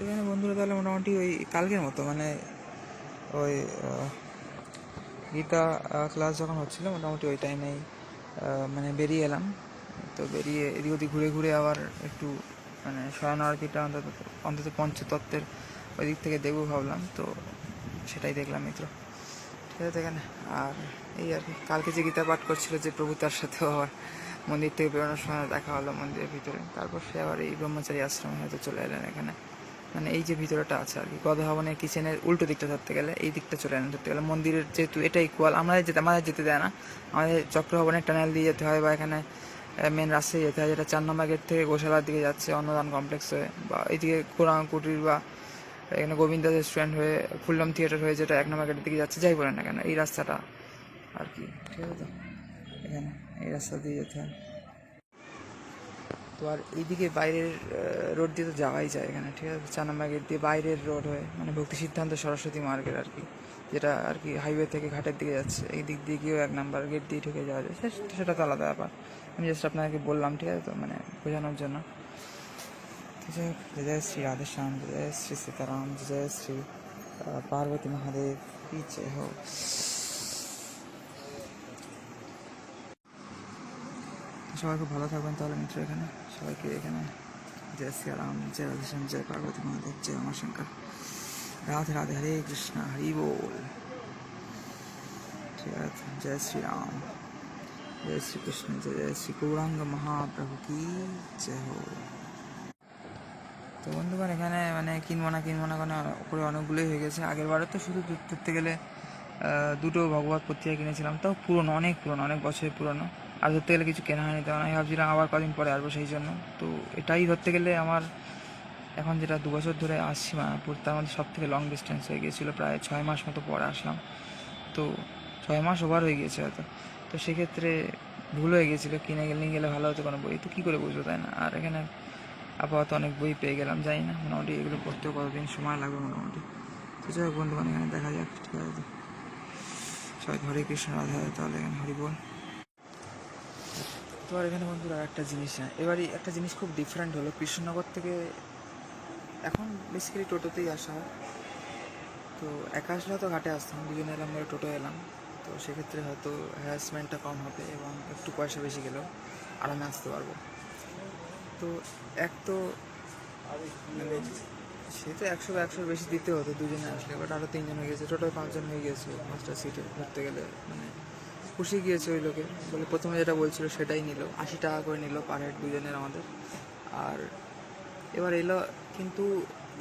এখানে বন্ধুরা তাহলে মোটামুটি ওই কালকের মতো মানে ওই গীতা ক্লাস যখন হচ্ছিলো মোটামুটি ওই টাইমেই মানে বেরিয়ে এলাম। তো বেরিয়ে এদিক ওদিক ঘুরে ঘুরে আবার একটু মানে শরণার্থীটা অন্তত অন্তত পঞ্চতত্ত্বের ওই দিক থেকে দেখবো ভাবলাম। তো সেটাই দেখলাম মিত্র, ঠিক আছে এখানে। আর এই আর কি, কালকে যে গীতা পাঠ করছিল যে প্রভু, তার সাথেও আবার মন্দির থেকে বেরোনোর সময় দেখা হলো মন্দিরের ভিতরে। তারপর সে আবার এই ব্রহ্মচারী আশ্রমে হয়তো চলে এলেন এখানে, মানে এই যে ভিতরটা আছে আর কি, গদ ভবনের কিচেনের উল্টো দিকটা ধরতে গেলে এই দিকটা চলে এলেন ধরতে গেলে মন্দিরের, যেহেতু এটা ইকুয়াল আমাদের যেতে দেয় না, আমাদের চক্র ভবনের টানেল দিয়ে যেতে হয় বা এখানে মেন রাস্তায় যেতে হয়, যেটা 4 নম্বর গেট থেকে গোশালার দিকে যাচ্ছে অন্নদান কমপ্লেক্স হয়ে, বা এইদিকে কোরআন কুটির বা এখানে গোবিন্দা রেস্টুরেন্ট হয়ে ফুললাম থিয়েটার হয়ে যেটা 1 নম্বর গেটের দিকে যাচ্ছে, যাই বলেন না কেন এই রাস্তাটা আর কি, ঠিক আছে। তো এখানে এই রাস্তা দিয়ে যেতে হয়। তো আর এইদিকে বাইরের রোড দিয়ে তো যাওয়াই যায় এখানে, ঠিক আছে। 4 নম্বর গেট দিয়ে বাইরের রোড হয়ে মানে ভক্তি সিদ্ধান্ত সরস্বতী মার্গের আর কি, যেটা আর কি হাইওয়ে থেকে ঘাটের দিকে যাচ্ছে, এই দিক দিয়ে গিয়েও 1 নম্বর গেট দিয়ে ঢুকে যাওয়া যায়, সেটা তো আলাদা ব্যাপার। আমি জাস্ট আপনাকে বললাম, ঠিক আছে, তো মানে বোঝানোর জন্য। जय जय श्री राधे श्याम, जय श्री सीताराम, जय श्री पार्वती महादेव की जय हो। সবাই খুব ভালো থাকবেন তাহলে মিত্র। এখানে সবাইকে এখানে জয় শ্রী রাম, জয় রাধে শ্যাম, জয় পার্বতী মহাদেব, জয় উমাশঙ্কর, রাধে রাধে, হরে কৃষ্ণ, হরি बोल। ঠিক আছে, জয় শ্রী রাম, জয় শ্রী কৃষ্ণ, জয় শ্রী গৌরাঙ্গ মহাপ্রভু কি জয় हो। তো বন্ধুগণ এখানে মানে কিনবো না করে অনেকগুলোই হয়ে গেছে। আগের বারে তো শুধু ধরতে গেলে 2টো ভগবত পত্রিকা কিনেছিলাম, তাও পুরনো, অনেক বছরের পুরনো। আর ধরতে গেলে কিছু কেনা হয়নি, তেমন আমি ভাবছিলাম আবার কদিন পরে আসবো সেই জন্য। তো এটাই ধরতে গেলে আমার এখন যেটা 2 বছর ধরে আসছি মায়াপুর, তার মধ্যে সব থেকে লং ডিস্টেন্স হয়ে গিয়েছিলো। প্রায় 6 মাস মতো পরে আসলাম, তো 6 মাস ওভার হয়ে গিয়েছে হয়তো। তো সেক্ষেত্রে ভুল হয়ে গিয়েছিলো, নিয়ে গেলে ভালো হতো কোনো বই, তো কী করে বুঝবো, তাই না। আর এখানে আপাতত অনেক বই পেয়ে গেলাম, জানি না মোটামুটি এগুলো পড়তেও কতদিন সময় লাগবে মোটামুটি। তো যাই হোক বন্ধুগণ, এখানে দেখা যাক, ঠিক আছে। সবাই হরে কৃষ্ণ, রাধে রাধে, তাহলে এখানে হরি বল। তো আর এখানে বন্ধুরা একটা জিনিস, এবারই একটা জিনিস খুব ডিফারেন্ট হলো। কৃষ্ণনগর থেকে এখন বেসিক্যালি টোটোতেই আসা হয়। তো একা আসলে হয়তো ঘাটে আসতাম, 2জনে এলাম বলে টোটো এলাম। তো সেক্ষেত্রে হয়তো হ্যারাসমেন্টটা কম হবে এবং একটু পয়সা বেশি গেলেও আরামে আসতে পারবো। তো এক তো মানে সে তো 100 বেশি দিতে হতো 2জনে আসলে, বাট আরও 3জন হয়ে গেছে, টোটাল 5জন হয়ে গেছে 5টা সিটে ধরতে গেলে। মানে খুশি গিয়েছে ওই লোকে, বলে প্রথমে যেটা বলছিল সেটাই নিল, 80 টাকা করে নিল পার হেড 2জনের আমাদের। আর এবার এলো কিন্তু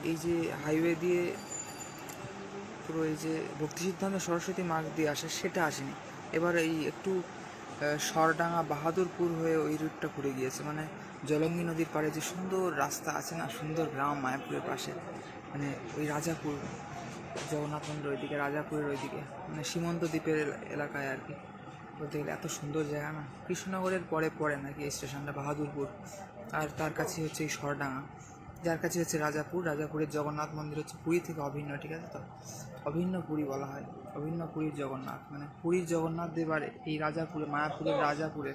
এই যে হাইওয়ে দিয়ে পুরো এই যে ভক্তি সিদ্ধান্ত সরস্বতী মার্গ দিয়ে আসে সেটা আসেনি। এবার এই একটু সরডাঙ্গা বাহাদুরপুর হয়ে ওই রুটটা ঘুরে গিয়েছে, মানে জলঙ্গি নদীর পাড়ে যে সুন্দর রাস্তা আছে না, সুন্দর গ্রাম মায়াপুরের পাশে, মানে ওই রাজাপুর, জগন্নাথ মন্দির ওইদিকে, রাজাপুরের ওইদিকে, মানে সীমন্ত দ্বীপের এলাকায় আর কি বলতে গেলে। এত সুন্দর জায়গা না, কৃষ্ণনগরের পরে নাকি এই স্টেশনটা বাহাদুরপুর, আর তার কাছে হচ্ছে এই সরডাঙ্গা, যার কাছে হচ্ছে রাজাপুরের জগন্নাথ মন্দির হচ্ছে পুরী থেকে অভিন্ন, ঠিক আছে। তো অভিন্ন পুরী বলা হয়, অভিন্ন পুরীর জগন্নাথ, মানে পুরীর জগন্নাথ দেব আর এই রাজাপুরে, মায়াপুরের রাজাপুরে,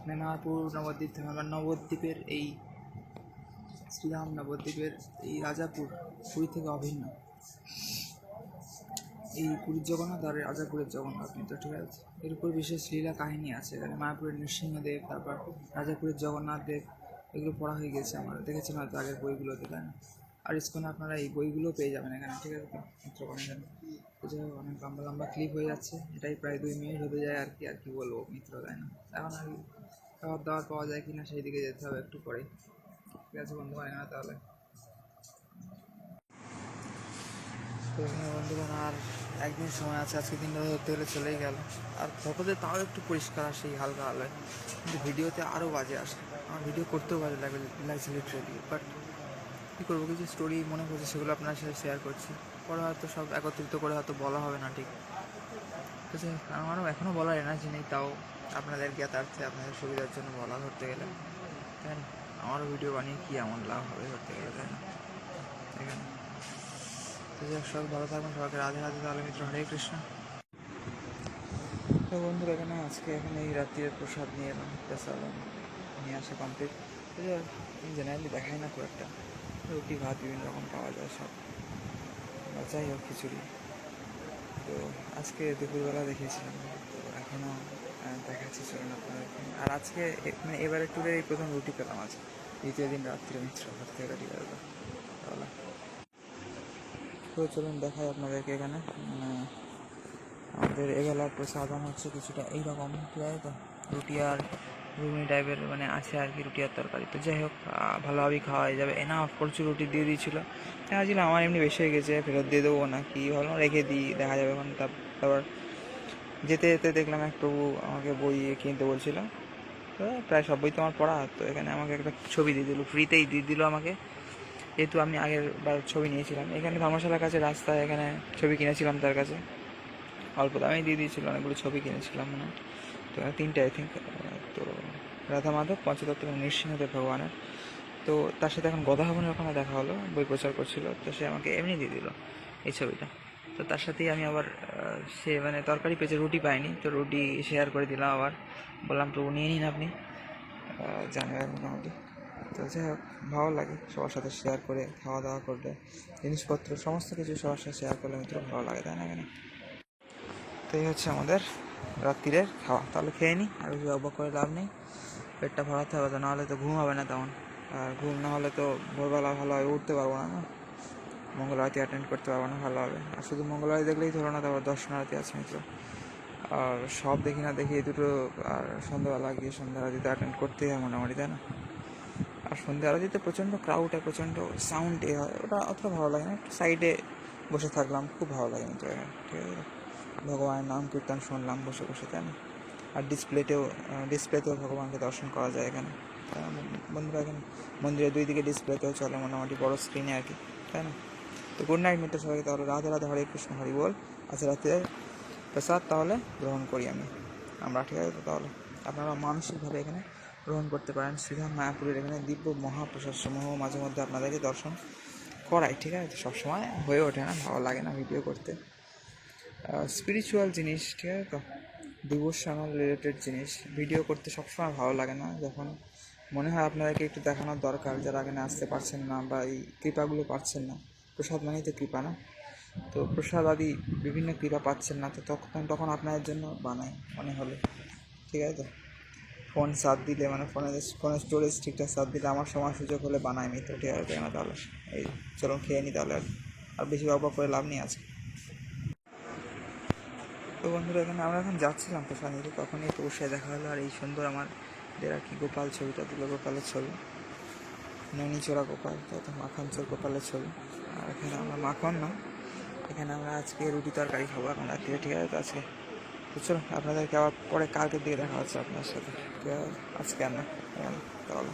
মানে মায়াপুর নবদ্বীপ থেকে আবার নবদ্বীপের এই শ্রীরাম নবদ্বীপের এই রাজাপুর পুরী থেকে অভিন্ন। এই পুরীর জগন্নাথ আর রাজাপুরের জগন্নাথ মিত্র, ঠিক আছে। এর উপর বিশেষ লীলা কাহিনী আছে, এখানে মায়াপুরের নৃসিংহদেব, তারপর রাজাপুরের জগন্নাথ দেব, এগুলো পড়া হয়ে গেছে আমার, দেখেছেন হয়তো আগের বইগুলোতে, তাই না। আর ইসকনে আপনারা এই বইগুলো পেয়ে যাবেন এখানে, ঠিক আছে। মিত্রগণ এখানে তো যাই হোক, অনেক লম্বা ক্লিপ হয়ে যাচ্ছে, এটাই প্রায় 2 মিনিট হতে যায় আর কি বলবো মিত্র, তাই না। এখন আর খাবার দাবার পাওয়া যায় কিনা সেই দিকে যেতে হবে একটু পরেই, ঠিক আছে বন্ধুগণ এখানে তাহলে। তো এখানে বন্ধুগণ আর একদিন সময় আছে, আজকে দিনটা ধরতে গেলে চলেই গেল। আর ফটোতে তাও একটু পরিষ্কার আসে এই হালকা আলোয়, কিন্তু ভিডিওতে আরও বাজে আসে। আমার ভিডিও করতেও বাজে লাগছে লিটারেলি, বাট কী করবো, কিছু স্টোরি মনে করছি সেগুলো আপনার সাথে শেয়ার করছি। পরে হয়তো সব একত্রিত করে হয়তো বলা হবে না ঠিক আছে। আমারও এখনও বলার এনার্জি নেই, তাও আপনাদের জ্ঞাতার্থে আপনাদের সুবিধার জন্য বলা ধরতে গেলে, তাই না। আমারও ভিডিও বানিয়ে কী এমন লাভ হবে ধরতে গেলে, তাই না। এখানে তো যাক, সবাই ভালো থাকবেন, সবাইকে রাধে রাধে, তাহলে মিত্র হরে কৃষ্ণ। তো বন্ধুরা এখানে আজকে এখানে এই রাত্রির প্রসাদ নিয়ে এলাম, প্রসাদ নিয়ে আসা কমপ্লিট। জেনারেলি দেখাই না খুব একটা, রুটি ভাত বিভিন্ন রকম পাওয়া যায় সব, বা যাই হোক খিচুড়ি। তো আজকে দুপুরবেলা দেখিয়েছিলাম, তো এখনও দেখাচ্ছি, চলুন আপনাদেরকে। আর আজকে মানে এবারে ট্যুরের এই প্রথম রুটি পেলাম আজ, দ্বিতীয় দিন রাত্রে মিত্র ঘর থেকে রেডি করবো তাহলে। তো চলুন দেখাই আপনাদেরকে এখানে আমাদের এবেলার প্রসাদন হচ্ছে কিছুটা এইরকম, ঠিক আছে? তো রুটি আর ঘুগনি টাইপের মানে আছে আর কি, রুটি আর তরকারি। তো যাই হোক ভালোভাবেই খাওয়া হয়ে যাবে। এনা প্রচুর রুটি দিয়ে দিয়েছিলো, ছিল আমার এমনি বেশি হয়ে গেছে, ফেরত দিয়ে দেবো না কি, ভাবলাম রেখে দিই, দেখা যাবে এখন। তারপর যেতে যেতে দেখলাম এক প্রভু আমাকে বই কিনতে বলছিল, তো প্রায় সব বই তো আমার পড়া, তো এখানে আমাকে একটা ছবি দিয়ে দিল, ফ্রিতেই দিয়ে দিল আমাকে, যেহেতু আমি আগের বার ছবি নিয়েছিলাম। এখানে ধর্মশালার কাছে রাস্তায় এখানে ছবি কিনেছিলাম তার কাছে, অল্প দামে দিয়ে দিয়েছিল, অনেকগুলো ছবি কিনেছিলাম মানে, তো তিনটে আই থিঙ্ক। তো রাধা মাধব, পঞ্চতত্ত্ব এবং নৃসিংহদেব ভগবানের। তো তার সাথে এখন গদা ভবনের ওখানে দেখা হলো, বই প্রচার করছিল, তো সে আমাকে এমনি দিয়ে দিল এই ছবিটা। তো তার সাথেই আমি আবার সে মানে তরকারি পেয়েছে, রুটি পাইনি, তো রুটি শেয়ার করে দিলাম আবার, বললাম প্রভু নিয়ে নিন আপনি, জানেন মোটামুটি। তো যাই হোক, ভালো লাগে সবার সাথে শেয়ার করে খাওয়া দাওয়া করলে, জিনিসপত্র সমস্ত কিছু সবার সাথে শেয়ার করলে মিত্র ভালো লাগে, তাই না কেন? তো এই হচ্ছে আমাদের রাত্রিরের খাওয়া, তাহলে খেয়ে নিই, আর বেশি অবাক করে লাভ নেই, পেটটা ভরাতে হবে, তো নাহলে তো ঘুম হবে না তেমন, আর ঘুম না হলে তো ভোরবেলা ভালোভাবে উঠতে পারবো না, মঙ্গল আরতি অ্যাটেন্ড করতে পারবো না ভালোভাবে। আর শুধু মঙ্গল আরতি দেখলেই ধরো না, তারপর দর্শন আরতি আছে মিত্র, আর সব দেখি না দেখি এই দুটো, আর সন্ধ্যাবেলা গিয়ে সন্ধ্যা আরতিতে অ্যাটেন্ড করতেই হয় মোটামুটি, তাই না? আর সন্ধ্যা আরতিতে প্রচণ্ড ক্রাউড হয়, প্রচণ্ড সাউন্ড হয়, ওটা অতটা ভালো লাগে না, একটু সাইডে বসে থাকলাম, খুব ভালো লাগে মিত্র, ঠিক আছে? ভগবানের নাম কীর্তন শুনলাম বসে বসে, তাই না? আর ডিসপ্লেতেও ভগবানকে দর্শন করা যায় এখানে, বন্ধুরা এখানে মন্দিরের দুই দিকে ডিসপ্লেতেও চলে মোটামুটি, বড় স্ক্রিনে আর কি, তাই না? তো গুড নাইট মিত্র সবাইকে, তাহলে রাধে রাধে, হরে কৃষ্ণ, হরি বল। আচ্ছা, রাত্রে প্রসাদ তাহলে গ্রহণ করি আমরা, ঠিক আছে? তো তাহলে আপনারা মানসিকভাবে এখানে গ্রহণ করতে পারেন, শ্রীধাম মায়াপুরের এখানে দিব্য মহাপ্রসাদ সমূহ মাঝে মধ্যে আপনাদেরকে দর্শন করাই, ঠিক আছে? সবসময় হয়ে ওঠে না, ভালো লাগে না ভিডিও করতে, স্পিরিচুয়াল জিনিস, ঠিক আছে? তো ডিভোশনাল রিলেটেড জিনিস ভিডিও করতে সবসময় ভালো লাগে না, যখন মনে হয় আপনাদেরকে একটু দেখানোর দরকার, যারা এখানে আসতে পারছেন না বা এই কৃপাগুলো পাচ্ছেন না। প্রসাদ মানেই তো কৃপা, না? তো প্রসাদ আদি বিভিন্ন কৃপা পাচ্ছেন না, তো তখন আপনাদের জন্য বানাই মনে হলে, ঠিক আছে? তো ফোন সাথ দিলে মানে ফোনের স্টোরেজ ঠিকঠাক সাথ দিলে, আমার সময় সুযোগ হলে বানাই নি, তো ঠিক আছে না? তাহলে এই চলুন খেয়ে নিই তাহলে, আর বেশি অবাক করে লাভ নেই আছে। তো বন্ধুরা এখানে আমরা এখন যাচ্ছিলাম প্রসাদ নিতে, তখনই তোর সাথে দেখা হলো, আর এই সুন্দর আমার আর কি গোপাল ছবিটা দিল, গোপালের ছবি, নৈনিচোরা গোপাল, তাই মাখন চোর গোপালের ছবি। আর এখানে আমরা মাখন না, এখানে আমরা আজকে রুটি তরকারি খাবো এখন রাত্রে, ঠিক আছে? তো আজকে তো চলো আপনাদেরকে আবার পরে কালকের দিকে দেখা হচ্ছে আপনার সাথে, আজকে আর না তাহলে।